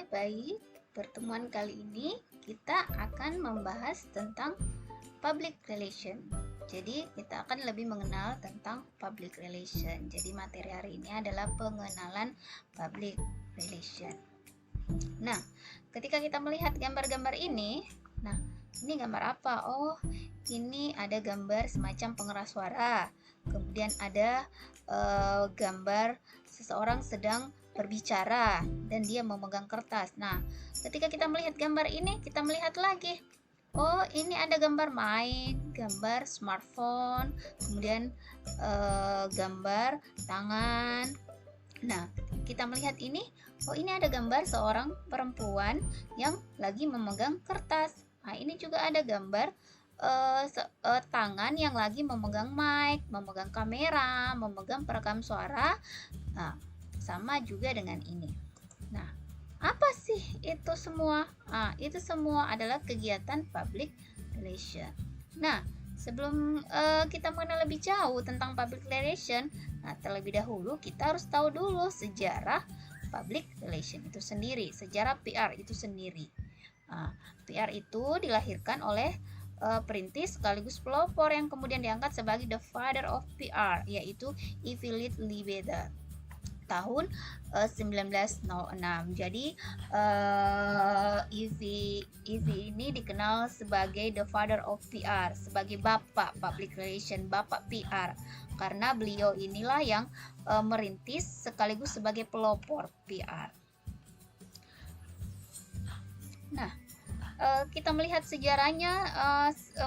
baik. Pertemuan kali ini kita akan membahas tentang public relation. Jadi kita akan lebih mengenal tentang public relation. Jadi materi hari ini adalah pengenalan public relation. Nah, ketika kita melihat gambar-gambar ini, ini gambar apa? Oh, ini ada gambar semacam pengeras suara. Kemudian ada gambar seseorang sedang berbicara dan dia memegang kertas. Nah, ketika kita melihat gambar ini, kita melihat lagi. Oh, ini ada gambar mic, gambar smartphone, kemudian gambar tangan. Nah, kita melihat ini, oh ini ada gambar seorang perempuan yang lagi memegang kertas. Nah, ini juga ada gambar tangan yang lagi memegang mic, memegang kamera, memegang perekam suara. Nah, sama juga dengan ini. Nah, apa sih itu semua? Nah, itu semua adalah kegiatan public relation. Nah, sebelum kita mengenal lebih jauh tentang public relation, terlebih dahulu kita harus tahu dulu sejarah public relation itu sendiri, sejarah PR itu sendiri. PR itu dilahirkan oleh perintis sekaligus pelopor yang kemudian diangkat sebagai the father of PR, yaitu Hippolyte Libeda tahun 1906. Jadi Ivy ini dikenal sebagai the father of PR, sebagai bapak public relation, bapak PR, karena beliau inilah yang merintis sekaligus sebagai pelopor PR. Nah, kita melihat sejarahnya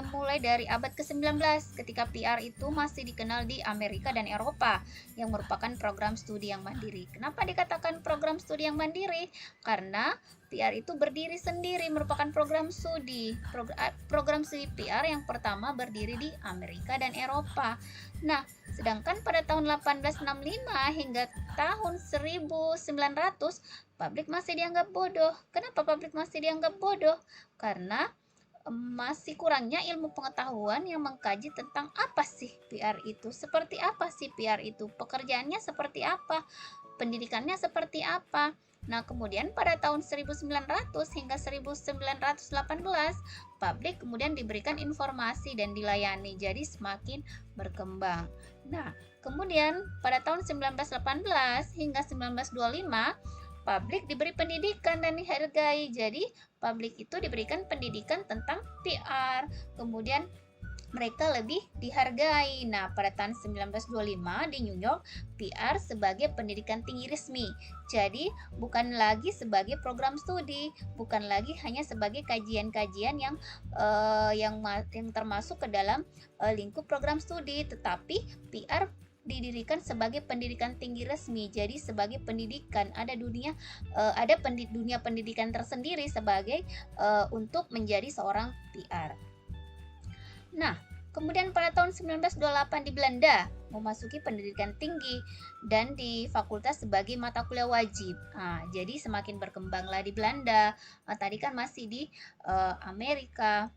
mulai dari abad ke-19 ketika PR itu masih dikenal di Amerika dan Eropa yang merupakan program studi yang mandiri. Kenapa dikatakan program studi yang mandiri? Karena PR itu berdiri sendiri, merupakan program studi. Program studi PR yang pertama berdiri di Amerika dan Eropa. Nah, sedangkan pada tahun 1865 hingga tahun 1900 publik masih dianggap bodoh. Kenapa publik masih dianggap bodoh? Karena masih kurangnya ilmu pengetahuan yang mengkaji tentang apa sih PR itu, seperti apa sih PR itu, pekerjaannya seperti apa, pendidikannya seperti apa. Nah, kemudian pada tahun 1900 hingga 1918, publik kemudian diberikan informasi dan dilayani, jadi semakin berkembang. Nah, kemudian pada tahun 1918 hingga 1925, publik diberi pendidikan dan dihargai. Jadi publik itu diberikan pendidikan tentang PR, kemudian mereka lebih dihargai. Nah, pada tahun 1925 di New York, PR sebagai pendidikan tinggi resmi. Jadi, bukan lagi sebagai program studi, bukan lagi hanya sebagai kajian-kajian yang termasuk ke dalam lingkup program studi, tetapi PR didirikan sebagai pendidikan tinggi resmi. Jadi sebagai pendidikan, ada dunia pendidikan tersendiri sebagai untuk menjadi seorang PR. Nah, kemudian pada tahun 1928 di Belanda memasuki pendidikan tinggi dan di fakultas sebagai mata kuliah wajib. Jadi semakin berkembanglah di Belanda. Tadi kan masih di Amerika.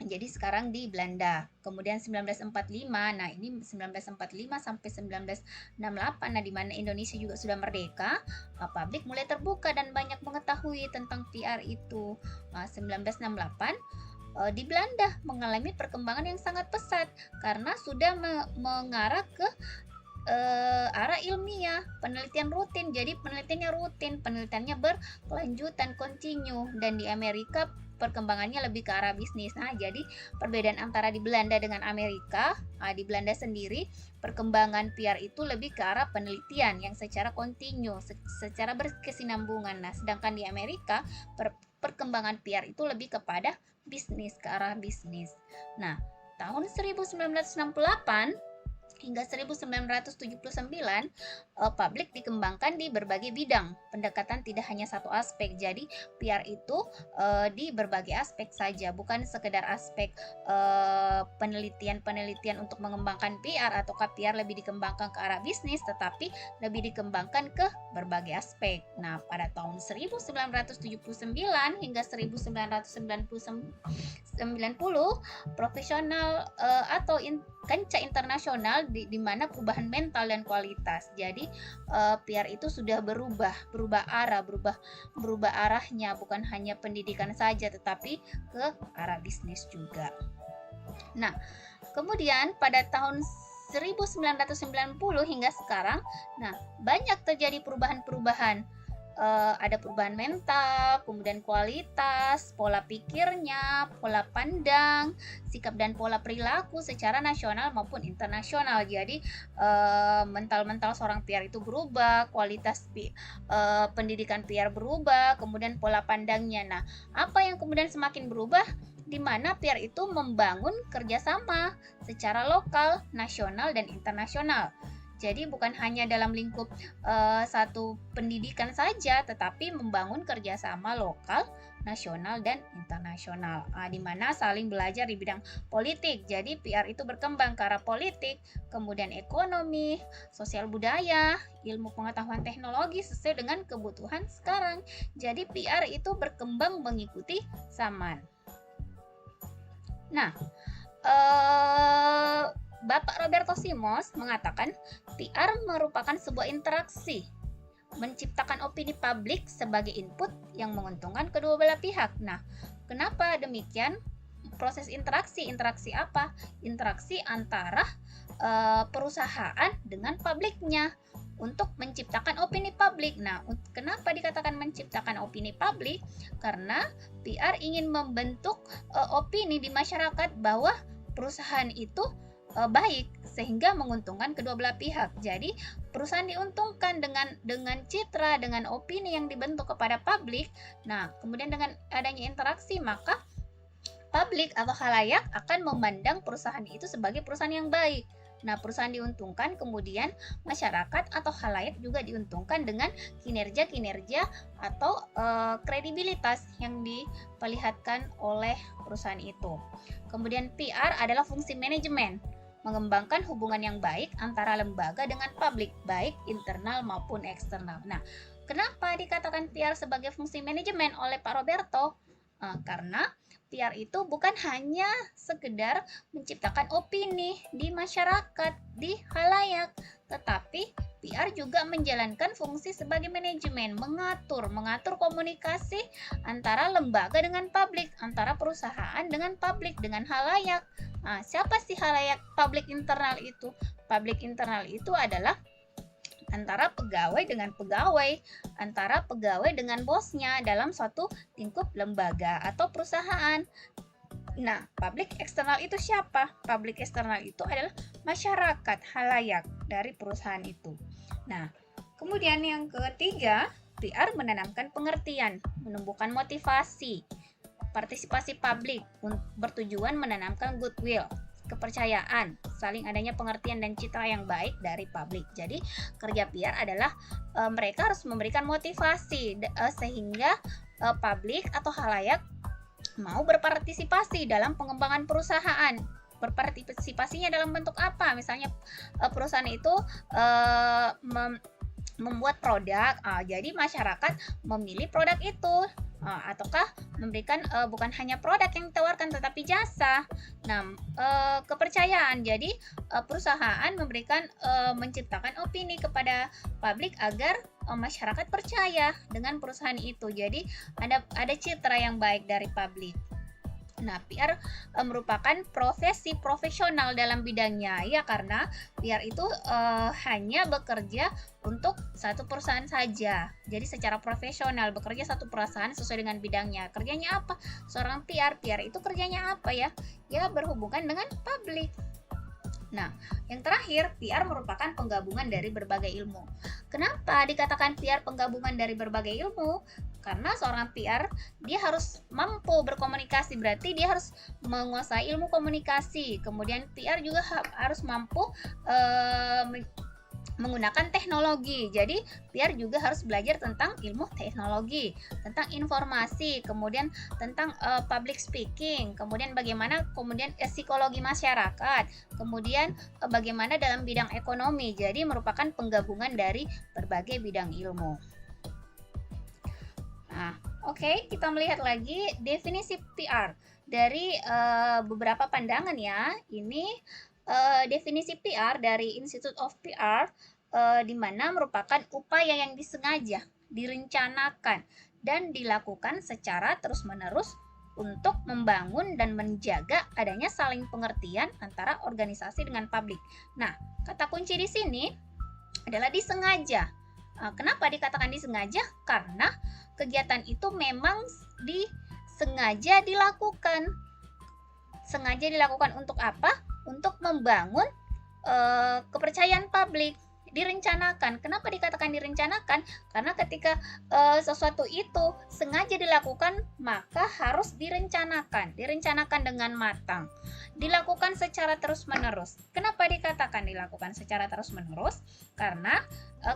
Jadi sekarang di Belanda. Kemudian 1945, nah ini 1945 sampai 1968, nah di mana Indonesia juga sudah merdeka, publik mulai terbuka dan banyak mengetahui tentang PR itu. 1968 di Belanda mengalami perkembangan yang sangat pesat karena sudah mengarah ke arah ilmiah, penelitian rutin. Jadi penelitiannya rutin, penelitiannya berkelanjutan, kontinu, dan di Amerika perkembangannya lebih ke arah bisnis. Nah, jadi perbedaan antara di Belanda dengan Amerika, di Belanda sendiri perkembangan PR itu lebih ke arah penelitian yang secara kontinu, secara berkesinambungan. Nah, sedangkan di Amerika perkembangan PR itu lebih kepada bisnis, ke arah bisnis. Nah, tahun 1968 hingga 1979, publik dikembangkan di berbagai bidang. Pendekatan tidak hanya satu aspek. Jadi PR itu di berbagai aspek saja, bukan sekedar aspek penelitian untuk mengembangkan PR atau PR lebih dikembangkan ke arah bisnis, tetapi lebih dikembangkan ke berbagai aspek. Nah, pada tahun 1979 hingga 1990, profesional atau kancah internasional di mana perubahan mental dan kualitas. Jadi PR itu sudah berubah arah, berubah arahnya, bukan hanya pendidikan saja tetapi ke arah bisnis juga. Nah, kemudian pada tahun 1990 hingga sekarang, nah banyak terjadi perubahan-perubahan. Ada perubahan mental, kemudian kualitas, pola pikirnya, pola pandang, sikap dan pola perilaku secara nasional maupun internasional. Jadi mental seorang PR itu berubah, kualitas pendidikan PR berubah, kemudian pola pandangnya. Nah, apa yang kemudian semakin berubah? Di mana PR itu membangun kerjasama secara lokal, nasional, dan internasional. Jadi bukan hanya dalam lingkup satu pendidikan saja, tetapi membangun kerjasama lokal, nasional, dan internasional. Di mana saling belajar di bidang politik. Jadi PR itu berkembang ke arah politik, kemudian ekonomi, sosial budaya, ilmu pengetahuan teknologi sesuai dengan kebutuhan sekarang. Jadi PR itu berkembang mengikuti zaman. Nah, Bapak Roberto Simos mengatakan PR merupakan sebuah interaksi, menciptakan opini publik sebagai input yang menguntungkan kedua belah pihak. Nah, kenapa demikian? Proses interaksi apa? Interaksi antara perusahaan dengan publiknya untuk menciptakan opini publik. Nah, kenapa dikatakan menciptakan opini publik? Karena PR ingin membentuk opini di masyarakat bahwa perusahaan itu baik sehingga menguntungkan kedua belah pihak. Jadi perusahaan diuntungkan dengan citra, dengan opini yang dibentuk kepada publik. Nah, kemudian dengan adanya interaksi maka publik atau khalayak akan memandang perusahaan itu sebagai perusahaan yang baik. Nah, perusahaan diuntungkan, kemudian masyarakat atau khalayak juga diuntungkan dengan kinerja atau kredibilitas yang diperlihatkan oleh perusahaan itu. Kemudian PR adalah fungsi manajemen, mengembangkan hubungan yang baik antara lembaga dengan publik, baik internal maupun eksternal. Nah, kenapa dikatakan PR sebagai fungsi manajemen oleh Pak Roberto? Karena PR itu bukan hanya sekedar menciptakan opini di masyarakat, di khalayak, tetapi PR juga menjalankan fungsi sebagai manajemen, mengatur komunikasi antara lembaga dengan publik, antara perusahaan dengan publik, dengan khalayak. Siapa sih khalayak publik internal itu? Publik internal itu adalah antara pegawai dengan pegawai, antara pegawai dengan bosnya dalam suatu lingkup lembaga atau perusahaan. Nah, publik eksternal itu siapa? Publik eksternal itu adalah masyarakat, khalayak dari perusahaan itu. Nah, kemudian yang ketiga, PR menanamkan pengertian, menumbuhkan motivasi, partisipasi publik, bertujuan menanamkan goodwill, kepercayaan, saling adanya pengertian dan citra yang baik dari publik. Jadi kerja PR adalah mereka harus memberikan motivasi sehingga publik atau khalayak mau berpartisipasi dalam pengembangan perusahaan. Berpartisipasinya dalam bentuk apa? Misalnya perusahaan itu membuat produk, jadi masyarakat memilih produk itu. Ataukah memberikan bukan hanya produk yang ditawarkan tetapi jasa. Nah, kepercayaan. Jadi perusahaan memberikan menciptakan opini kepada publik agar masyarakat percaya dengan perusahaan itu. Jadi ada citra yang baik dari publik. Nah, PR merupakan profesi profesional dalam bidangnya, ya, karena PR itu hanya bekerja untuk satu perusahaan saja. Jadi secara profesional bekerja satu perusahaan sesuai dengan bidangnya. Kerjanya apa? Seorang PR itu kerjanya apa ya? Ya, berhubungan dengan publik. Nah, yang terakhir, PR merupakan penggabungan dari berbagai ilmu. Kenapa dikatakan PR penggabungan dari berbagai ilmu? Karena seorang PR, dia harus mampu berkomunikasi, berarti dia harus menguasai ilmu komunikasi. Kemudian PR juga harus mampu menggunakan teknologi. Jadi PR juga harus belajar tentang ilmu teknologi, tentang informasi, kemudian tentang public speaking, kemudian bagaimana psikologi masyarakat, kemudian bagaimana dalam bidang ekonomi. Jadi merupakan penggabungan dari berbagai bidang ilmu. Nah, oke, kita melihat lagi definisi PR dari beberapa pandangan ya. Ini definisi PR dari Institute of PR di mana merupakan upaya yang disengaja, direncanakan, dan dilakukan secara terus-menerus untuk membangun dan menjaga adanya saling pengertian antara organisasi dengan publik. Nah, kata kunci di sini adalah disengaja. Kenapa dikatakan disengaja? Karena kegiatan itu memang disengaja dilakukan. Sengaja dilakukan untuk apa? Untuk membangun kepercayaan publik. Direncanakan. Kenapa dikatakan direncanakan? Karena ketika sesuatu itu sengaja dilakukan, maka harus direncanakan. Direncanakan dengan matang. Dilakukan secara terus-menerus. Kenapa dikatakan dilakukan secara terus-menerus? Karena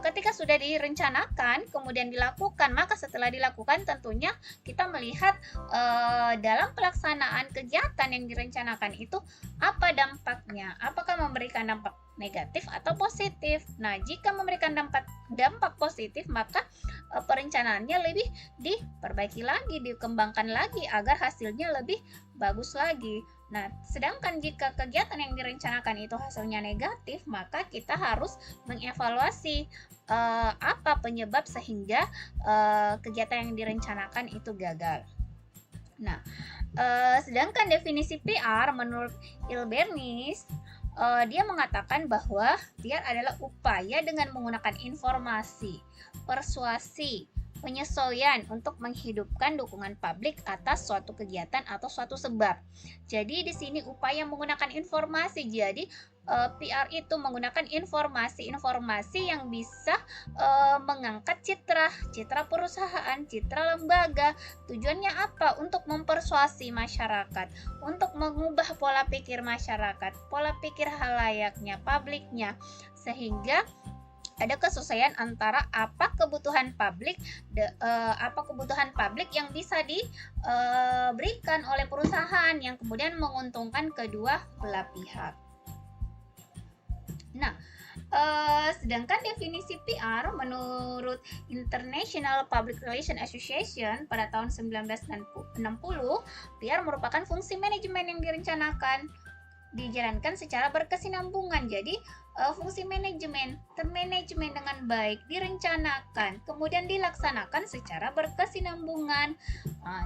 ketika sudah direncanakan, kemudian dilakukan, maka setelah dilakukan tentunya kita melihat dalam pelaksanaan kegiatan yang direncanakan itu apa dampaknya? Apakah memberikan dampak negatif atau positif? Nah, jika memberikan dampak positif, maka perencanaannya lebih diperbaiki lagi, dikembangkan lagi agar hasilnya lebih bagus lagi. Nah, sedangkan jika kegiatan yang direncanakan itu hasilnya negatif, maka kita harus mengevaluasi apa penyebab sehingga kegiatan yang direncanakan itu gagal. Nah, sedangkan definisi PR menurut Hilbernis, dia mengatakan bahwa PR adalah upaya dengan menggunakan informasi, persuasi, penyesuaian untuk menghidupkan dukungan publik atas suatu kegiatan atau suatu sebab. Jadi di sini upaya menggunakan informasi. Jadi PR itu menggunakan informasi yang bisa mengangkat citra perusahaan, citra lembaga. Tujuannya apa? Untuk mempersuasi masyarakat, untuk mengubah pola pikir masyarakat, pola pikir halayaknya, publiknya, sehingga ada kesesuaian antara apa kebutuhan publik yang bisa diberikan oleh perusahaan yang kemudian menguntungkan kedua belah pihak. Nah, sedangkan definisi PR menurut International Public Relations Association pada tahun 1960, PR merupakan fungsi manajemen yang direncanakan, dijalankan secara berkesinambungan. Jadi fungsi manajemen termanajemen dengan baik, direncanakan, kemudian dilaksanakan secara berkesinambungan.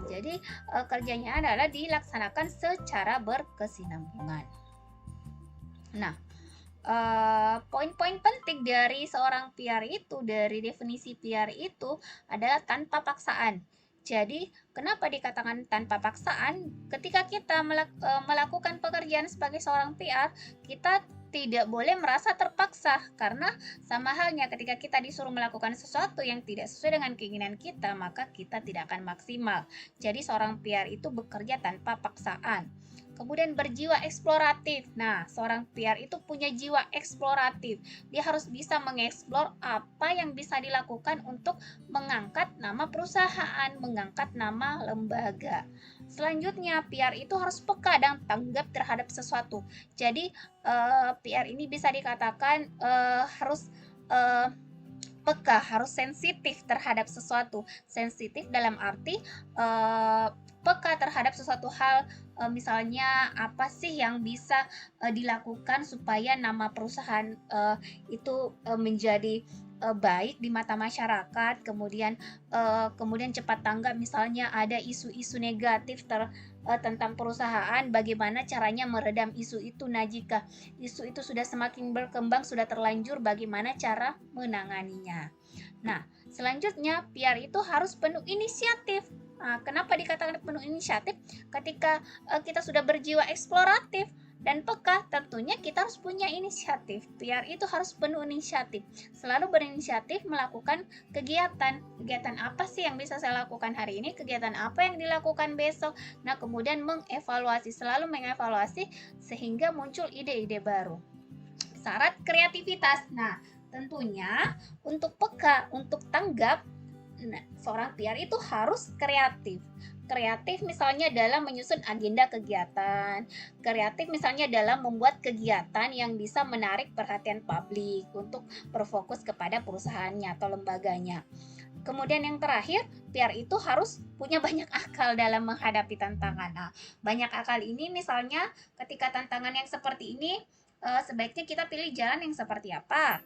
Jadi kerjanya adalah dilaksanakan secara berkesinambungan. Nah, poin-poin penting dari seorang PR itu, dari definisi PR itu adalah tanpa paksaan. Jadi, kenapa dikatakan tanpa paksaan? Ketika kita melakukan pekerjaan sebagai seorang PR, kita tidak boleh merasa terpaksa, karena sama halnya ketika kita disuruh melakukan sesuatu yang tidak sesuai dengan keinginan kita, maka kita tidak akan maksimal. Jadi, seorang PR itu bekerja tanpa paksaan. Kemudian berjiwa eksploratif. Nah, seorang PR itu punya jiwa eksploratif. Dia harus bisa mengeksplor apa yang bisa dilakukan untuk mengangkat nama perusahaan, mengangkat nama lembaga. Selanjutnya, PR itu harus peka dan tanggap terhadap sesuatu. Jadi, PR ini bisa dikatakan harus peka, harus sensitif terhadap sesuatu. Sensitif dalam arti peka terhadap sesuatu hal. Misalnya apa sih yang bisa dilakukan supaya nama perusahaan itu menjadi baik di mata masyarakat, kemudian cepat tanggap misalnya ada isu-isu negatif tentang perusahaan, bagaimana caranya meredam isu itu. Nah, jika isu itu sudah semakin berkembang, sudah terlanjur, bagaimana cara menanganinya. Nah, selanjutnya PR itu harus penuh inisiatif. Kenapa dikatakan penuh inisiatif? Ketika kita sudah berjiwa eksploratif dan peka, tentunya kita harus punya inisiatif. PR itu harus penuh inisiatif, selalu berinisiatif melakukan kegiatan. Kegiatan apa sih yang bisa saya lakukan hari ini? Kegiatan apa yang dilakukan besok? Nah, kemudian mengevaluasi, selalu mengevaluasi sehingga muncul ide-ide baru. Syarat kreativitas. Nah, tentunya untuk peka, untuk tanggap, seorang PR itu harus kreatif. Kreatif misalnya dalam menyusun agenda kegiatan, kreatif misalnya dalam membuat kegiatan yang bisa menarik perhatian publik untuk berfokus kepada perusahaannya atau lembaganya. Kemudian yang terakhir, PR itu harus punya banyak akal dalam menghadapi tantangan. Nah, banyak akal ini misalnya ketika tantangan yang seperti ini sebaiknya kita pilih jalan yang seperti apa.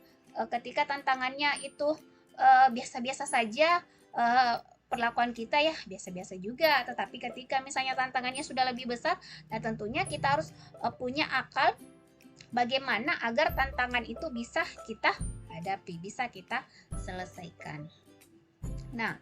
Ketika tantangannya itu biasa-biasa saja, perlakuan kita ya biasa-biasa juga. Tetapi ketika misalnya tantangannya sudah lebih besar, nah tentunya kita harus punya akal bagaimana agar tantangan itu bisa kita hadapi, bisa kita selesaikan. Nah,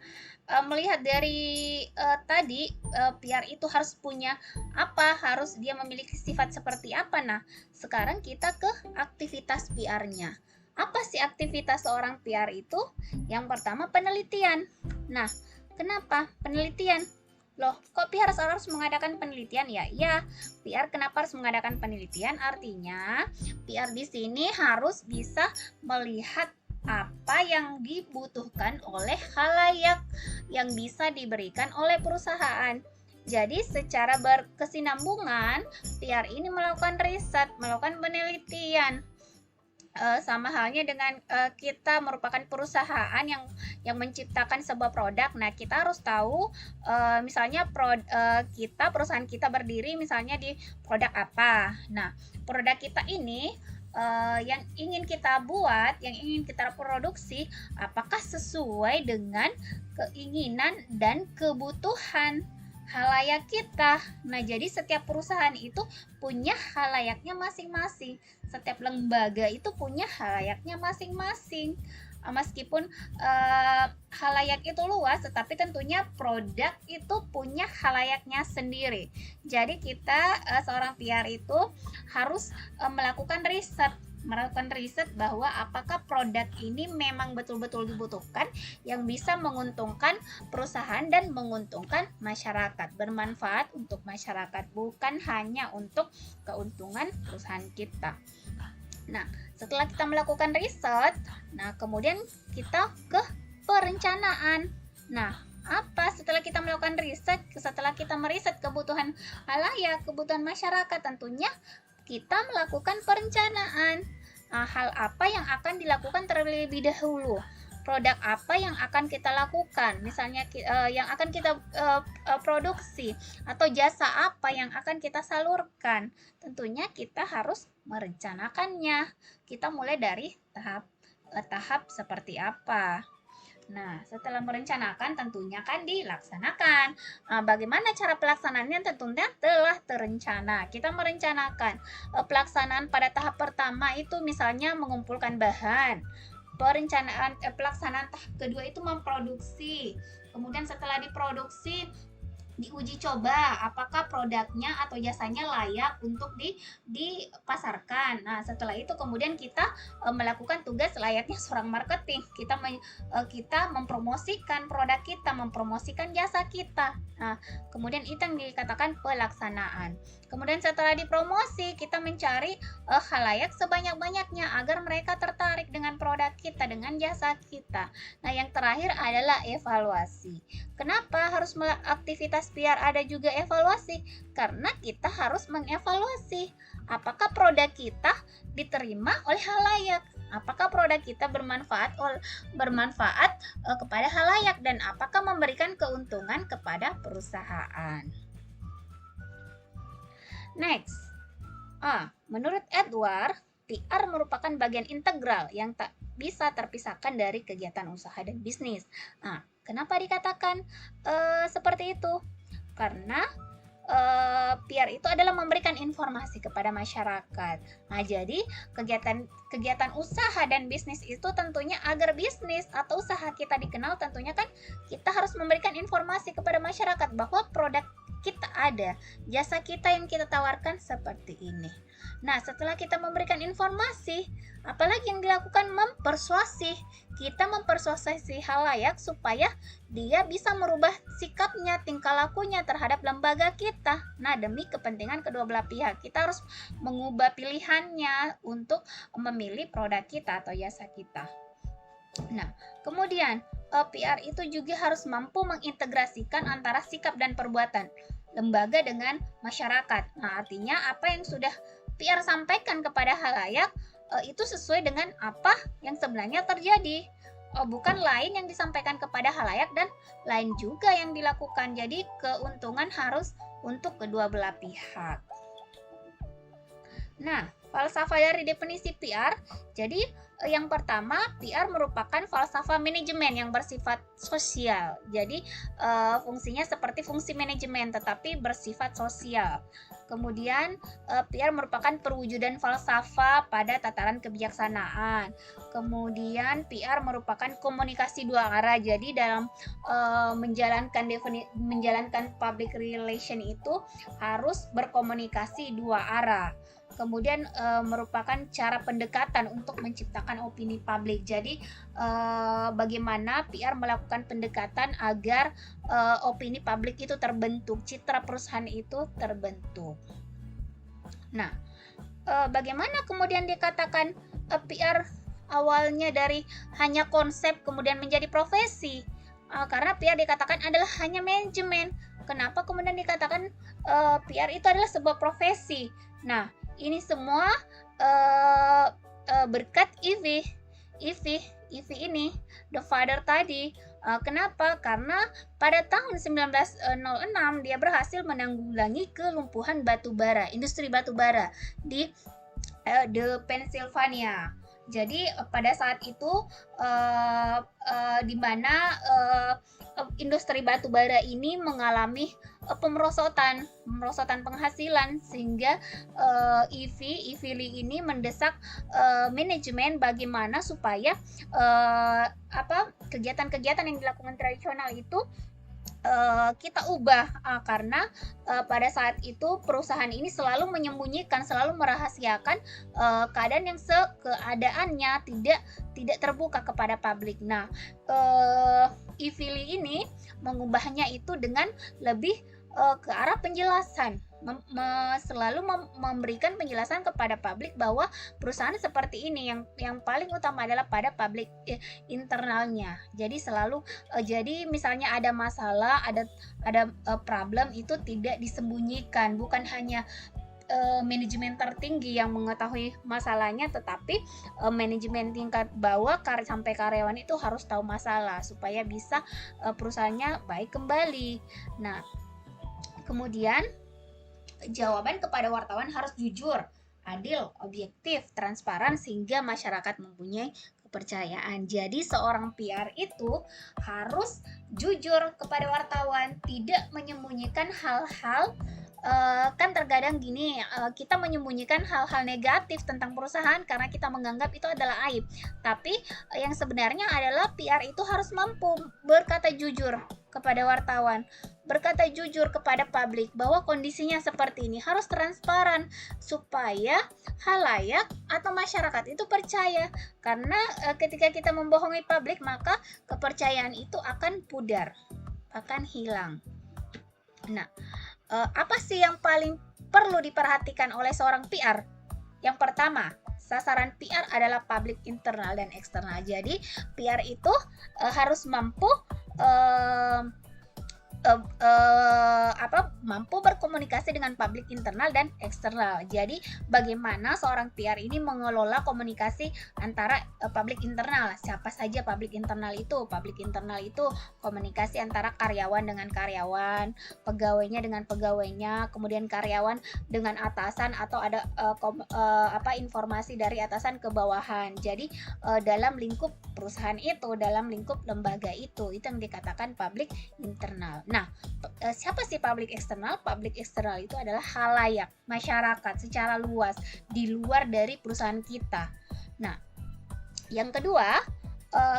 melihat dari tadi PR itu harus punya apa, harus dia memiliki sifat seperti apa. Nah, sekarang kita ke aktivitas PR-nya. Apa sih aktivitas seorang PR itu? Yang pertama penelitian. Nah, kenapa penelitian? Loh, kok PR harus mengadakan penelitian? Ya, iya. PR kenapa harus mengadakan penelitian? Artinya, PR di sini harus bisa melihat apa yang dibutuhkan oleh khalayak yang bisa diberikan oleh perusahaan. Jadi secara berkesinambungan, PR ini melakukan riset, melakukan penelitian. Sama halnya dengan kita merupakan perusahaan yang menciptakan sebuah produk. Nah, kita harus tahu misalnya perusahaan kita berdiri misalnya di produk apa. Nah, produk kita ini yang ingin kita buat, yang ingin kita produksi, apakah sesuai dengan keinginan dan kebutuhan halayak kita. Nah, jadi setiap perusahaan itu punya halayaknya masing-masing. Setiap lembaga itu punya halayaknya masing-masing. Meskipun halayak itu luas, tetapi tentunya produk itu punya halayaknya sendiri. Jadi kita seorang PR itu harus melakukan riset bahwa apakah produk ini memang betul-betul dibutuhkan, yang bisa menguntungkan perusahaan dan menguntungkan masyarakat, bermanfaat untuk masyarakat, bukan hanya untuk keuntungan perusahaan kita. Nah, setelah kita melakukan riset, nah kemudian kita ke perencanaan. Nah, apa setelah kita melakukan riset, setelah kita meriset kebutuhan halayak, kebutuhan masyarakat, tentunya kita melakukan perencanaan. Hal apa yang akan dilakukan terlebih dahulu, produk apa yang akan kita lakukan, misalnya yang akan kita produksi, atau jasa apa yang akan kita salurkan. Tentunya kita harus merencanakannya. Kita mulai dari tahap seperti apa. Nah, setelah merencanakan tentunya kan dilaksanakan. Bagaimana cara pelaksanaannya? Tentunya telah terencana. Kita merencanakan pelaksanaan pada tahap pertama itu misalnya mengumpulkan bahan. Pelaksanaan tahap kedua itu memproduksi. Kemudian setelah diproduksi, diuji coba apakah produknya atau jasanya layak untuk dipasarkan. Nah, setelah itu kemudian kita melakukan tugas layaknya seorang marketing. Kita mempromosikan produk kita, mempromosikan jasa kita. Nah, kemudian itu yang dikatakan pelaksanaan. Kemudian setelah dipromosi, kita mencari khalayak sebanyak-banyaknya agar mereka tertarik dengan produk kita, dengan jasa kita. Nah, yang terakhir adalah evaluasi. Kenapa harus aktivitas PR ada juga evaluasi? Karena kita harus mengevaluasi apakah produk kita diterima oleh khalayak, apakah produk kita bermanfaat kepada khalayak, dan apakah memberikan keuntungan kepada perusahaan. Next, menurut Edward, PR merupakan bagian integral yang tak bisa terpisahkan dari kegiatan usaha dan bisnis. Kenapa dikatakan seperti itu? Karena PR itu adalah memberikan informasi kepada masyarakat. Nah, jadi kegiatan usaha dan bisnis itu tentunya agar bisnis atau usaha kita dikenal, tentunya kan kita harus memberikan informasi kepada masyarakat bahwa produk kita ada, jasa kita yang kita tawarkan seperti ini. Nah, setelah kita memberikan informasi, apalagi yang dilakukan? Mempersuasi. Kita mempersuasi halayak supaya dia bisa merubah sikapnya, tingkah lakunya terhadap lembaga kita. Nah, demi kepentingan kedua belah pihak, kita harus mengubah pilihannya untuk memilih produk kita atau jasa kita. Nah, kemudian PR itu juga harus mampu mengintegrasikan antara sikap dan perbuatan lembaga dengan masyarakat. Nah, artinya apa yang sudah PR sampaikan kepada khalayak itu sesuai dengan apa yang sebenarnya terjadi. Bukan lain yang disampaikan kepada khalayak dan lain juga yang dilakukan. Jadi keuntungan harus untuk kedua belah pihak. Nah, Falsafah dari definisi PR. Jadi yang pertama, PR merupakan falsafah manajemen yang bersifat sosial. Jadi fungsinya seperti fungsi manajemen tetapi bersifat sosial. Kemudian PR merupakan perwujudan falsafah pada tataran kebijaksanaan. Kemudian PR merupakan komunikasi dua arah. Jadi dalam menjalankan public relation itu harus berkomunikasi dua arah. Kemudian merupakan cara pendekatan untuk menciptakan opini publik. Jadi bagaimana PR melakukan pendekatan agar opini publik itu terbentuk, citra perusahaan itu terbentuk. Nah, bagaimana kemudian dikatakan PR awalnya dari hanya konsep kemudian menjadi profesi? Karena PR dikatakan adalah hanya manajemen. Kenapa kemudian dikatakan PR itu adalah sebuah profesi? Nah, ini semua berkat Ivy ini, the father tadi. Kenapa? Karena pada tahun 1906 dia berhasil menanggulangi kelumpuhan batubara, industri batubara di Pennsylvania. Jadi pada saat itu di mana industri batubara ini mengalami pemerosotan penghasilan, sehingga Ivy Lee ini mendesak manajemen bagaimana supaya kegiatan-kegiatan yang dilakukan tradisional itu kita ubah, karena pada saat itu perusahaan ini selalu menyembunyikan, selalu merahasiakan keadaan yang keadaannya tidak terbuka kepada publik. Nah, Ivy Lee ini mengubahnya itu dengan lebih ke arah penjelasan, selalu memberikan penjelasan kepada publik bahwa perusahaan seperti ini yang paling utama adalah pada publik internalnya. Jadi selalu jadi misalnya ada masalah, ada problem itu tidak disembunyikan, bukan hanya manajemen tertinggi yang mengetahui masalahnya, tetapi manajemen tingkat bawah sampai karyawan itu harus tahu masalah supaya bisa perusahaannya baik kembali. Nah, kemudian jawaban kepada wartawan harus jujur, adil, objektif, transparan sehingga masyarakat mempunyai kepercayaan. Jadi seorang PR itu harus jujur kepada wartawan, tidak menyembunyikan hal-hal. Kan terkadang gini, kita menyembunyikan hal-hal negatif tentang perusahaan karena kita menganggap itu adalah aib. Tapi yang sebenarnya adalah PR itu harus mampu berkata jujur kepada wartawan, berkata jujur kepada publik bahwa kondisinya seperti ini, harus transparan supaya halayak atau masyarakat itu percaya. Karena ketika kita membohongi publik, maka kepercayaan itu akan pudar, akan hilang. Nah, apa sih yang paling perlu diperhatikan oleh seorang PR? Yang pertama, sasaran PR adalah publik internal dan eksternal. Jadi PR itu harus mampu mampu berkomunikasi dengan publik internal dan eksternal. Jadi bagaimana seorang PR ini mengelola komunikasi antara publik internal. Siapa saja publik internal itu? Publik internal itu komunikasi antara karyawan dengan karyawan, pegawainya dengan pegawainya, kemudian karyawan dengan atasan, atau ada informasi dari atasan ke bawahan. Jadi dalam lingkup perusahaan itu, dalam lingkup lembaga itu yang dikatakan publik internal. Nah, siapa sih publik eksternal? Publik eksternal itu adalah halayak, masyarakat secara luas di luar dari perusahaan kita. Nah, yang kedua,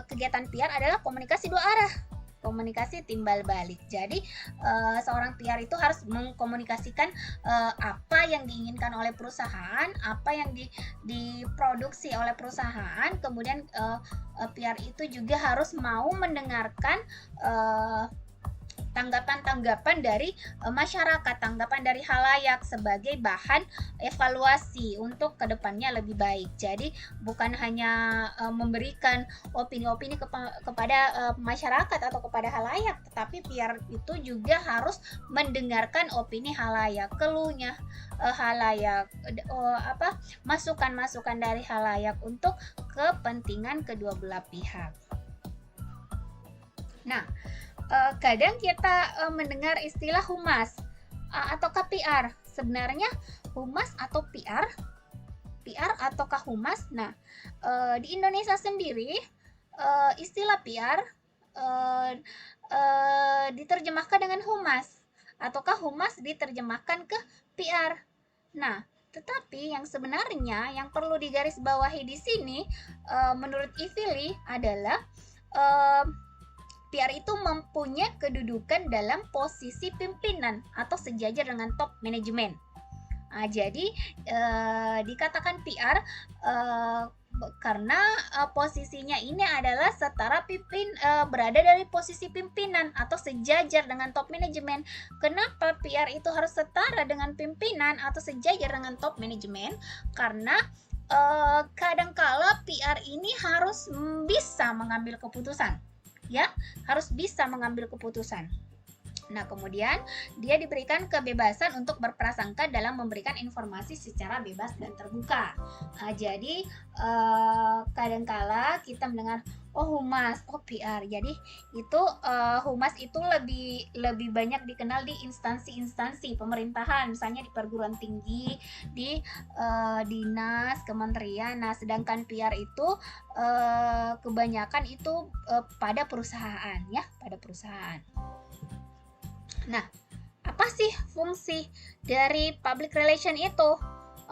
kegiatan PR adalah komunikasi dua arah, komunikasi timbal balik. Jadi seorang PR itu harus mengkomunikasikan apa yang diinginkan oleh perusahaan, apa yang diproduksi oleh perusahaan. Kemudian PR itu juga harus mau mendengarkan tanggapan-tanggapan dari masyarakat, tanggapan dari halayak sebagai bahan evaluasi untuk kedepannya lebih baik. Jadi bukan hanya memberikan opini-opini kepada masyarakat atau kepada halayak, tetapi PR itu juga harus mendengarkan opini halayak, keluhnya halayak, masukan-masukan dari halayak untuk kepentingan kedua belah pihak. Nah, kadang kita mendengar istilah humas atau PR. Sebenarnya humas atau PR PR ataukah humas? Nah, di Indonesia sendiri istilah PR diterjemahkan dengan humas, ataukah humas diterjemahkan ke PR. Nah, tetapi yang sebenarnya yang perlu digarisbawahi di sini menurut Ifili adalah PR itu mempunyai kedudukan dalam posisi pimpinan atau sejajar dengan top manajemen. Jadi dikatakan PR karena posisinya ini adalah setara berada dari posisi pimpinan atau sejajar dengan top manajemen. Kenapa PR itu harus setara dengan pimpinan atau sejajar dengan top manajemen? Karena kadangkala PR ini harus bisa mengambil keputusan, ya, harus bisa mengambil keputusan. Nah, kemudian dia diberikan kebebasan untuk berprasangka dalam memberikan informasi secara bebas dan terbuka. Jadi kadangkala kita mendengar humas, PR. Jadi itu humas itu lebih banyak dikenal di instansi-instansi pemerintahan, misalnya di perguruan tinggi, di dinas, kementerian. Nah, sedangkan PR itu kebanyakan itu pada perusahaan, ya, pada perusahaan. Nah, apa sih fungsi dari public relation itu?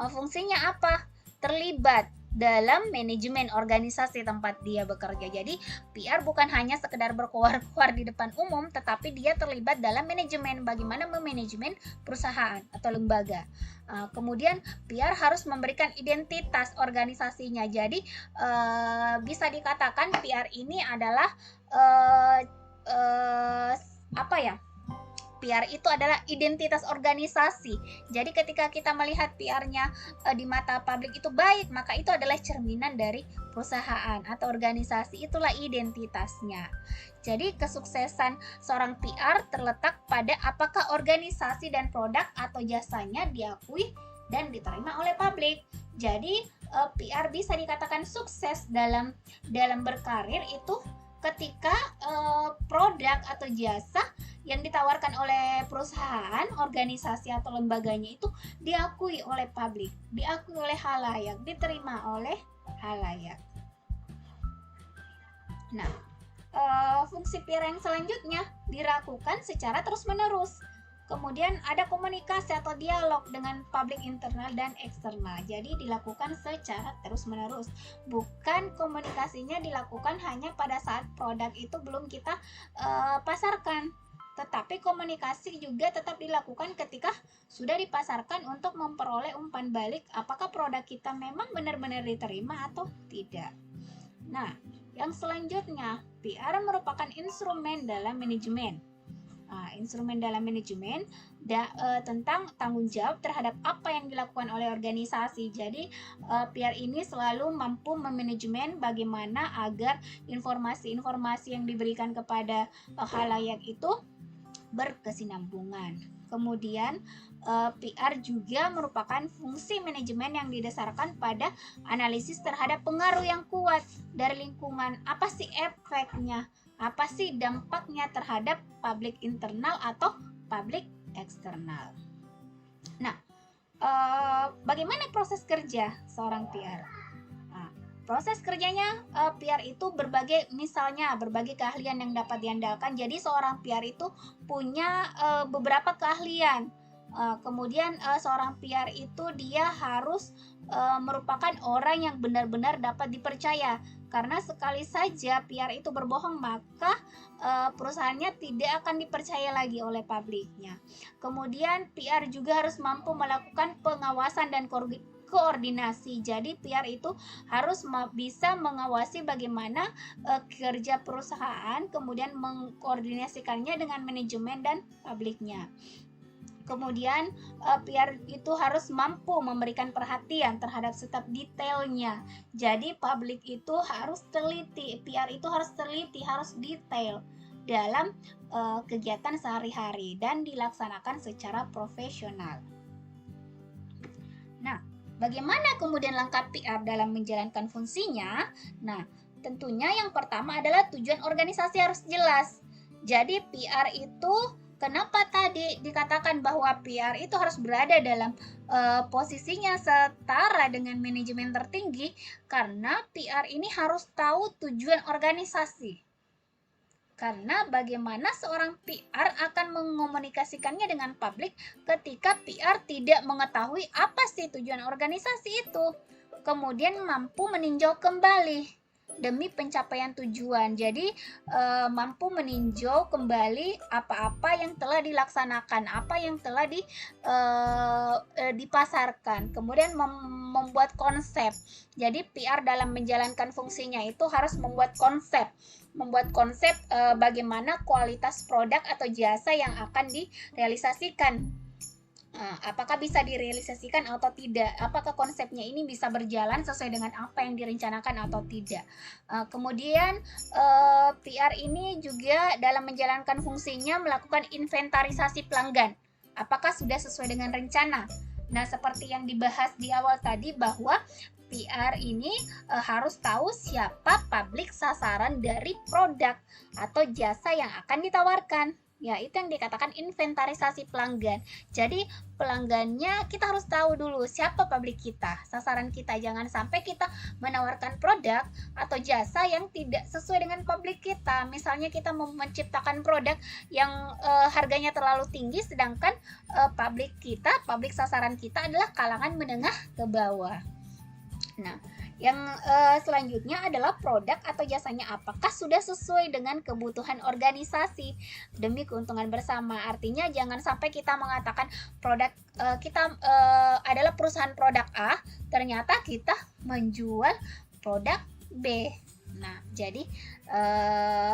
Fungsinya apa? Terlibat dalam manajemen organisasi tempat dia bekerja. Jadi PR bukan hanya sekedar berkuar-kuar di depan umum, tetapi dia terlibat dalam manajemen, bagaimana memanajemen perusahaan atau lembaga. Kemudian PR harus memberikan identitas organisasinya. Jadi bisa dikatakan PR ini adalah PR itu adalah identitas organisasi. Jadi ketika kita melihat PR-nya di mata publik itu baik, maka itu adalah cerminan dari perusahaan atau organisasi, itulah identitasnya. Jadi kesuksesan seorang PR terletak pada apakah organisasi dan produk atau jasanya diakui dan diterima oleh publik. Jadi PR bisa dikatakan sukses dalam berkarir itu ketika produk atau jasa yang ditawarkan oleh perusahaan, organisasi atau lembaganya itu diakui oleh publik, diakui oleh khalayak, diterima oleh khalayak. Nah, fungsi PR yang selanjutnya dilakukan secara terus-menerus. Kemudian ada komunikasi atau dialog dengan publik internal dan eksternal. Jadi dilakukan secara terus-menerus. Bukan komunikasinya dilakukan hanya pada saat produk itu belum kita pasarkan. Tetapi komunikasi juga tetap dilakukan ketika sudah dipasarkan untuk memperoleh umpan balik apakah produk kita memang benar-benar diterima atau tidak. Nah, yang selanjutnya, PR merupakan instrumen dalam manajemen. Instrumen dalam manajemen tentang tanggung jawab terhadap apa yang dilakukan oleh organisasi. Jadi PR ini selalu mampu memanajemen bagaimana agar informasi-informasi yang diberikan kepada khalayak itu berkesinambungan. Kemudian PR juga merupakan fungsi manajemen yang didasarkan pada analisis terhadap pengaruh yang kuat dari lingkungan. Apa sih efeknya? Apa sih dampaknya terhadap publik internal atau publik eksternal? Nah, bagaimana proses kerja seorang PR? Proses kerjanya PR itu berbagai keahlian yang dapat diandalkan. Jadi seorang PR itu punya beberapa keahlian. Kemudian seorang PR itu dia harus merupakan orang yang benar-benar dapat dipercaya. Karena sekali saja PR itu berbohong, maka perusahaannya tidak akan dipercaya lagi oleh publiknya. Kemudian PR juga harus mampu melakukan pengawasan dan koordinasi. Jadi PR itu harus bisa mengawasi bagaimana kerja perusahaan, kemudian mengkoordinasikannya dengan manajemen dan publiknya. Kemudian PR itu harus mampu memberikan perhatian terhadap setiap detailnya. Jadi publik itu harus teliti, PR itu harus teliti, harus detail dalam kegiatan sehari-hari dan dilaksanakan secara profesional. Nah, bagaimana kemudian langkah PR dalam menjalankan fungsinya? Nah, tentunya yang pertama adalah tujuan organisasi harus jelas. Jadi PR itu Kenapa tadi dikatakan bahwa PR itu harus berada dalam posisinya setara dengan manajemen tertinggi? Karena PR ini harus tahu tujuan organisasi. Karena bagaimana seorang PR akan mengomunikasikannya dengan publik ketika PR tidak mengetahui apa sih tujuan organisasi itu, kemudian mampu meninjau kembali demi pencapaian tujuan. Jadi mampu meninjau kembali apa-apa yang telah dilaksanakan, apa yang telah dipasarkan, kemudian membuat konsep. Jadi PR dalam menjalankan fungsinya itu harus membuat konsep bagaimana kualitas produk atau jasa yang akan direalisasikan. Apakah bisa direalisasikan atau tidak? Apakah konsepnya ini bisa berjalan sesuai dengan apa yang direncanakan atau tidak? Kemudian PR ini juga dalam menjalankan fungsinya melakukan inventarisasi pelanggan. Apakah sudah sesuai dengan rencana? Nah, seperti yang dibahas di awal tadi bahwa PR ini harus tahu siapa publik sasaran dari produk atau jasa yang akan ditawarkan. Ya, itu yang dikatakan inventarisasi pelanggan. Jadi, pelanggannya kita harus tahu dulu siapa publik kita, sasaran kita. Jangan sampai kita menawarkan produk atau jasa yang tidak sesuai dengan publik kita. Misalnya kita mau menciptakan produk yang harganya terlalu tinggi, sedangkan publik sasaran kita adalah kalangan menengah ke bawah. Nah, yang selanjutnya adalah produk atau jasanya apakah sudah sesuai dengan kebutuhan organisasi demi keuntungan bersama. Artinya jangan sampai kita mengatakan produk kita adalah perusahaan produk A, ternyata kita menjual produk B. Nah, jadi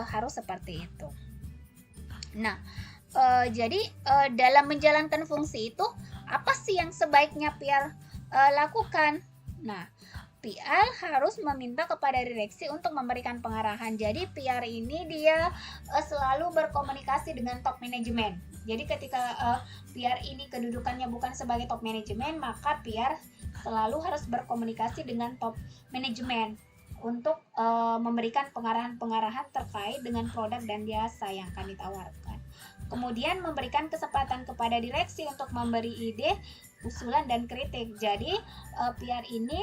harus seperti itu. Nah, jadi dalam menjalankan fungsi itu apa sih yang sebaiknya PR lakukan? Nah, PR harus meminta kepada direksi untuk memberikan pengarahan. Jadi PR ini dia selalu berkomunikasi dengan top manajemen. Jadi ketika PR ini kedudukannya bukan sebagai top manajemen, maka PR selalu harus berkomunikasi dengan top manajemen untuk memberikan pengarahan-pengarahan terkait dengan produk dan jasa yang akan ditawarkan. Kemudian memberikan kesempatan kepada direksi untuk memberi ide, usulan, dan kritik. Jadi PR ini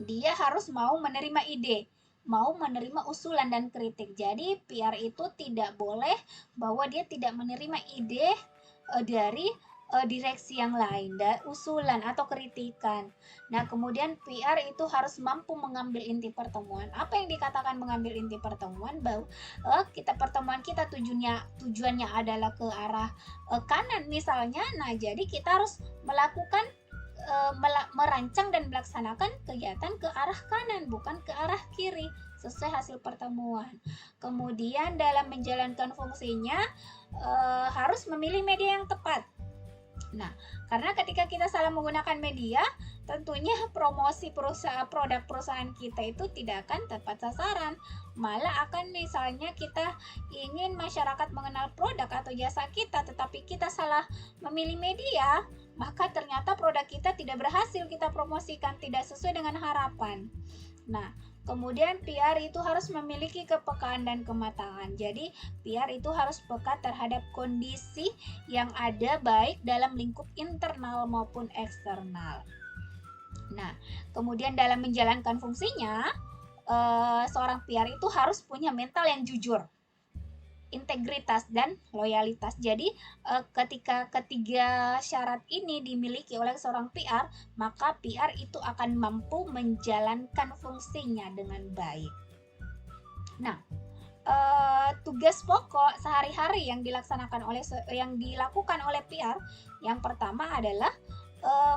dia harus mau menerima ide, mau menerima usulan dan kritik. Jadi PR itu tidak boleh bahwa dia tidak menerima ide dari direksi yang lain, usulan atau kritikan. Nah, kemudian PR itu harus mampu mengambil inti pertemuan. Apa yang dikatakan mengambil inti pertemuan? Bahwa pertemuan kita tujuannya adalah ke arah kanan misalnya. Nah, jadi kita harus melakukan merancang dan melaksanakan kegiatan ke arah kanan, bukan ke arah kiri, sesuai hasil pertemuan. Kemudian dalam menjalankan fungsinya harus memilih media yang tepat. Nah, karena ketika kita salah menggunakan media, tentunya promosi produk perusahaan kita itu tidak akan tepat sasaran. Malah akan misalnya kita ingin masyarakat mengenal produk atau jasa kita, tetapi kita salah memilih media, maka ternyata produk kita tidak berhasil kita promosikan, tidak sesuai dengan harapan. Nah, kemudian PR itu harus memiliki kepekaan dan kematangan. Jadi PR itu harus peka terhadap kondisi yang ada baik dalam lingkup internal maupun eksternal. Nah, kemudian dalam menjalankan fungsinya, seorang PR itu harus punya mental yang jujur, integritas, dan loyalitas. Jadi ketika ketiga syarat ini dimiliki oleh seorang PR, maka PR itu akan mampu menjalankan fungsinya dengan baik. Nah, tugas pokok sehari-hari yang dilakukan oleh PR yang pertama adalah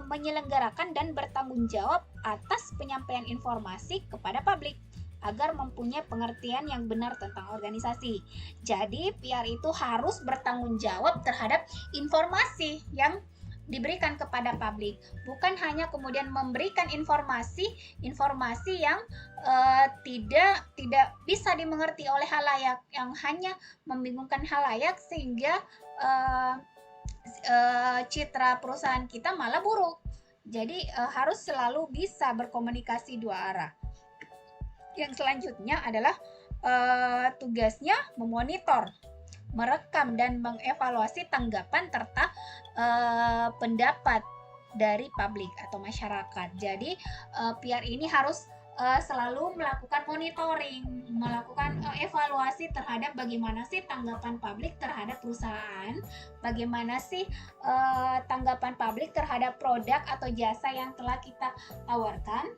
menyelenggarakan dan bertanggung jawab atas penyampaian informasi kepada publik agar mempunyai pengertian yang benar tentang organisasi. Jadi PR itu harus bertanggung jawab terhadap informasi yang diberikan kepada publik, bukan hanya kemudian memberikan informasi yang tidak bisa dimengerti oleh halayak, yang hanya membingungkan halayak sehingga citra perusahaan kita malah buruk. Jadi harus selalu bisa berkomunikasi dua arah. Yang selanjutnya adalah tugasnya memonitor merekam dan mengevaluasi tanggapan serta pendapat dari publik atau masyarakat. Jadi PR ini harus selalu melakukan monitoring, melakukan evaluasi terhadap bagaimana sih tanggapan publik terhadap perusahaan, bagaimana sih tanggapan publik terhadap produk atau jasa yang telah kita tawarkan.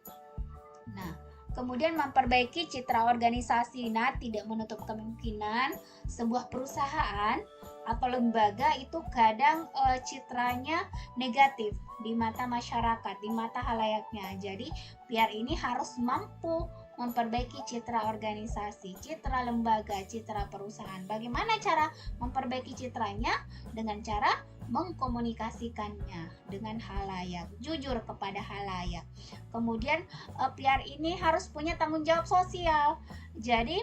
Nah, kemudian memperbaiki citra organisasi. Nah, tidak menutup kemungkinan sebuah perusahaan atau lembaga itu kadang citranya negatif di mata masyarakat, di mata halayaknya. Jadi, PR ini harus mampu memperbaiki citra organisasi, citra lembaga, citra perusahaan. Bagaimana cara memperbaiki citranya? Dengan cara mengkomunikasikannya dengan halayak, jujur kepada halayak. Kemudian PR ini harus punya tanggung jawab sosial. Jadi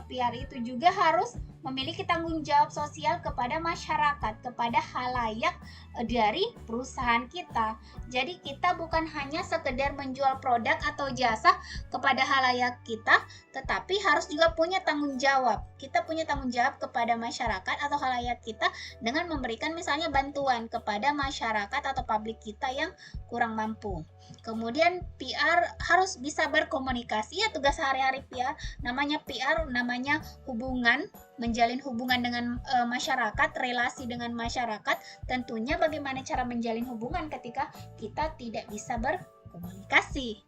PR itu juga harus memiliki tanggung jawab sosial kepada masyarakat, kepada halayak dari perusahaan kita. Jadi kita bukan hanya sekedar menjual produk atau jasa kepada halayak kita, tetapi harus juga punya tanggung jawab. Kita punya tanggung jawab kepada masyarakat atau halayak kita dengan memberikan misalnya bantuan kepada masyarakat atau publik kita yang kurang mampu. Kemudian PR harus bisa berkomunikasi, ya tugas sehari-hari PR. Namanya PR, namanya hubungan, menjalin hubungan dengan masyarakat, relasi dengan masyarakat. Tentunya bagaimana cara menjalin hubungan ketika kita tidak bisa berkomunikasi.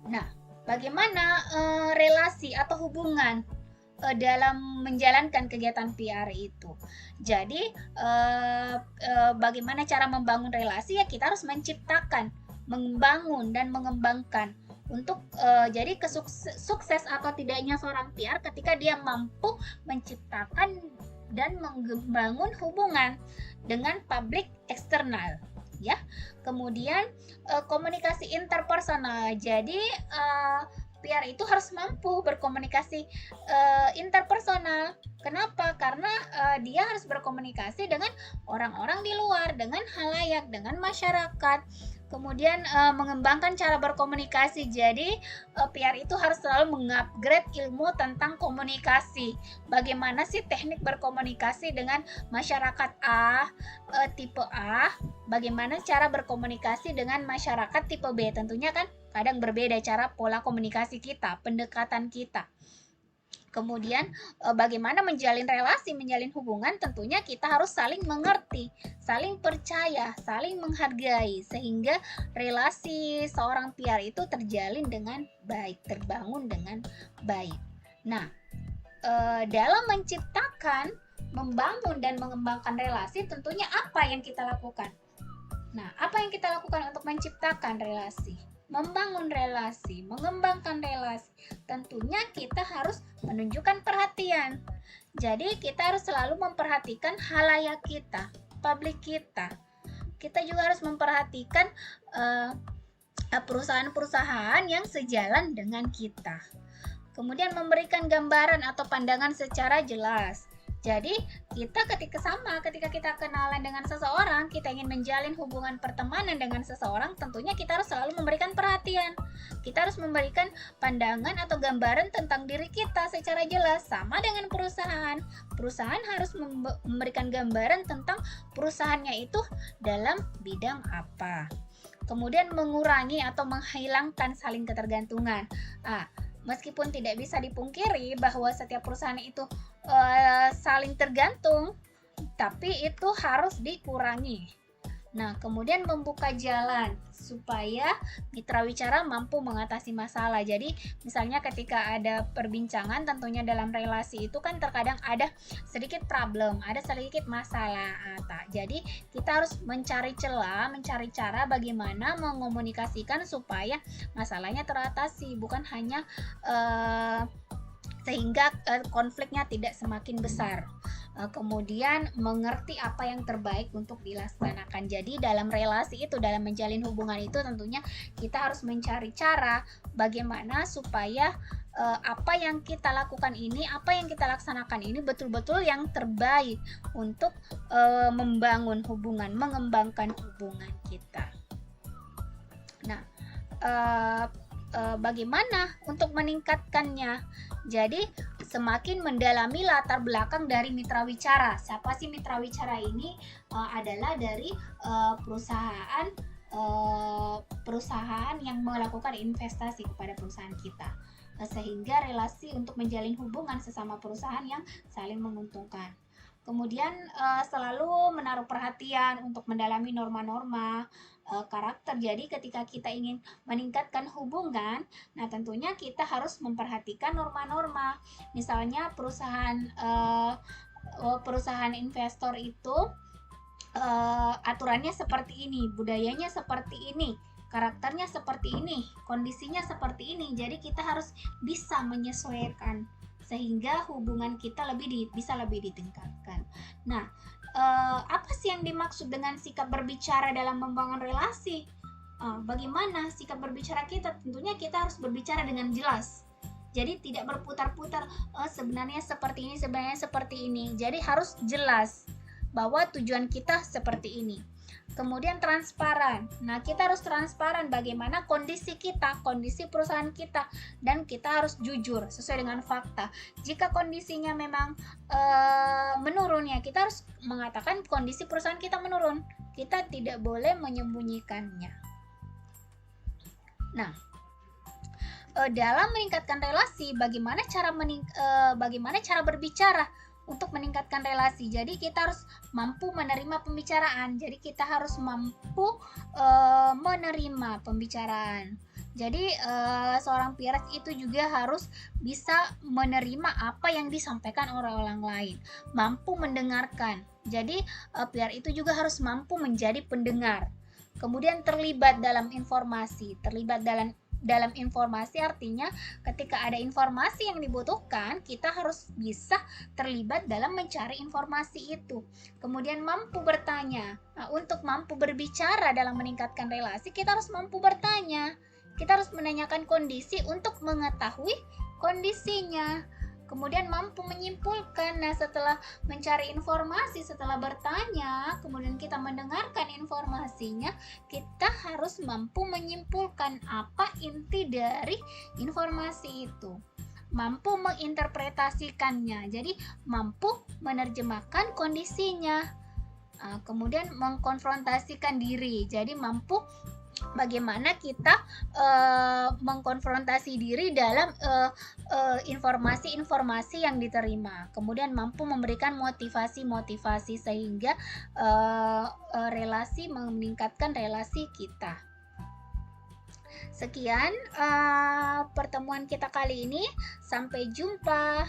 Nah, bagaimana relasi atau hubungan dalam menjalankan kegiatan PR itu. Jadi bagaimana cara membangun relasi, ya kita harus menciptakan, membangun dan mengembangkan untuk jadi sukses atau tidaknya seorang PR ketika dia mampu menciptakan dan membangun hubungan dengan publik eksternal, ya. Kemudian komunikasi interpersonal. Jadi PR itu harus mampu berkomunikasi interpersonal. Kenapa? Karena dia harus berkomunikasi dengan orang-orang di luar, dengan halayak, dengan masyarakat. Kemudian mengembangkan cara berkomunikasi. Jadi PR itu harus selalu mengupgrade ilmu tentang komunikasi. Bagaimana sih teknik berkomunikasi dengan masyarakat tipe A? Bagaimana cara berkomunikasi dengan masyarakat tipe B? Tentunya kan kadang berbeda cara pola komunikasi kita, pendekatan kita. Kemudian bagaimana menjalin relasi, menjalin hubungan, tentunya kita harus saling mengerti, saling percaya, saling menghargai, sehingga relasi seorang PR itu terjalin dengan baik, terbangun dengan baik. Nah, dalam menciptakan, membangun dan mengembangkan relasi, tentunya apa yang kita lakukan? Nah, apa yang kita lakukan untuk menciptakan relasi? Membangun relasi, mengembangkan relasi, tentunya kita harus menunjukkan perhatian. Jadi kita harus selalu memperhatikan halayak kita, publik kita. Kita juga harus memperhatikan perusahaan-perusahaan yang sejalan dengan kita. Kemudian memberikan gambaran atau pandangan secara jelas. Jadi kita ketika kita kenalan dengan seseorang, kita ingin menjalin hubungan pertemanan dengan seseorang, tentunya kita harus selalu memberikan perhatian. Kita harus memberikan pandangan atau gambaran tentang diri kita secara jelas. Sama dengan perusahaan. Perusahaan harus memberikan gambaran tentang perusahaannya itu dalam bidang apa. Kemudian mengurangi atau menghilangkan saling ketergantungan. Meskipun tidak bisa dipungkiri bahwa setiap perusahaan itu saling tergantung, tapi itu harus dikurangi. Nah, kemudian membuka jalan supaya mitra wicara mampu mengatasi masalah. Jadi, misalnya ketika ada perbincangan, tentunya dalam relasi itu kan terkadang ada sedikit problem, ada sedikit masalah. Jadi, kita harus mencari celah, mencari cara bagaimana mengomunikasikan supaya masalahnya teratasi, bukan hanya sehingga konfliknya tidak semakin besar. Kemudian mengerti apa yang terbaik untuk dilaksanakan. Jadi dalam relasi itu, dalam menjalin hubungan itu, tentunya kita harus mencari cara bagaimana supaya apa yang kita lakukan ini, apa yang kita laksanakan ini betul-betul yang terbaik untuk membangun hubungan, mengembangkan hubungan kita. Nah, bagaimana untuk meningkatkannya. Jadi semakin mendalami latar belakang dari mitra wicara. Siapa sih mitra wicara ini? Adalah dari perusahaan yang melakukan investasi kepada perusahaan kita, sehingga relasi untuk menjalin hubungan sesama perusahaan yang saling menguntungkan. Kemudian selalu menaruh perhatian untuk mendalami norma-norma karakter. Jadi ketika kita ingin meningkatkan hubungan, nah tentunya kita harus memperhatikan norma-norma. Misalnya perusahaan investor itu aturannya seperti ini, budayanya seperti ini, karakternya seperti ini, kondisinya seperti ini. Jadi kita harus bisa menyesuaikan sehingga hubungan kita bisa lebih ditingkatkan. Nah, apa sih yang dimaksud dengan sikap berbicara dalam membangun relasi? Bagaimana sikap berbicara kita? Tentunya kita harus berbicara dengan jelas. Jadi tidak berputar-putar, sebenarnya seperti ini, sebenarnya seperti ini. Jadi harus jelas bahwa tujuan kita seperti ini. Kemudian transparan. Nah, kita harus transparan bagaimana kondisi kita, kondisi perusahaan kita, dan kita harus jujur sesuai dengan fakta. Jika kondisinya memang menurun, ya kita harus mengatakan kondisi perusahaan kita menurun. Kita tidak boleh menyembunyikannya. Nah, dalam meningkatkan relasi, bagaimana cara berbicara untuk meningkatkan relasi. Jadi kita harus mampu menerima pembicaraan. Jadi kita harus mampu menerima pembicaraan. Jadi seorang PRS itu juga harus bisa menerima apa yang disampaikan oleh orang lain, mampu mendengarkan. Jadi PR itu juga harus mampu menjadi pendengar. Kemudian terlibat dalam informasi. Dalam informasi artinya ketika ada informasi yang dibutuhkan, kita harus bisa terlibat dalam mencari informasi itu. Kemudian mampu bertanya. Nah, untuk mampu berbicara dalam meningkatkan relasi, kita harus mampu bertanya. Kita harus menanyakan kondisi untuk mengetahui kondisinya. Kemudian mampu menyimpulkan. Nah, setelah mencari informasi, setelah bertanya, kemudian kita mendengarkan informasinya, kita harus mampu menyimpulkan apa inti dari informasi itu. Mampu menginterpretasikannya. Jadi, mampu menerjemahkan kondisinya. Kemudian mengkonfrontasikan diri. Jadi, mampu bagaimana kita mengkonfrontasi diri dalam informasi-informasi yang diterima. Kemudian mampu memberikan motivasi-motivasi sehingga meningkatkan relasi kita. Sekian pertemuan kita kali ini. Sampai jumpa.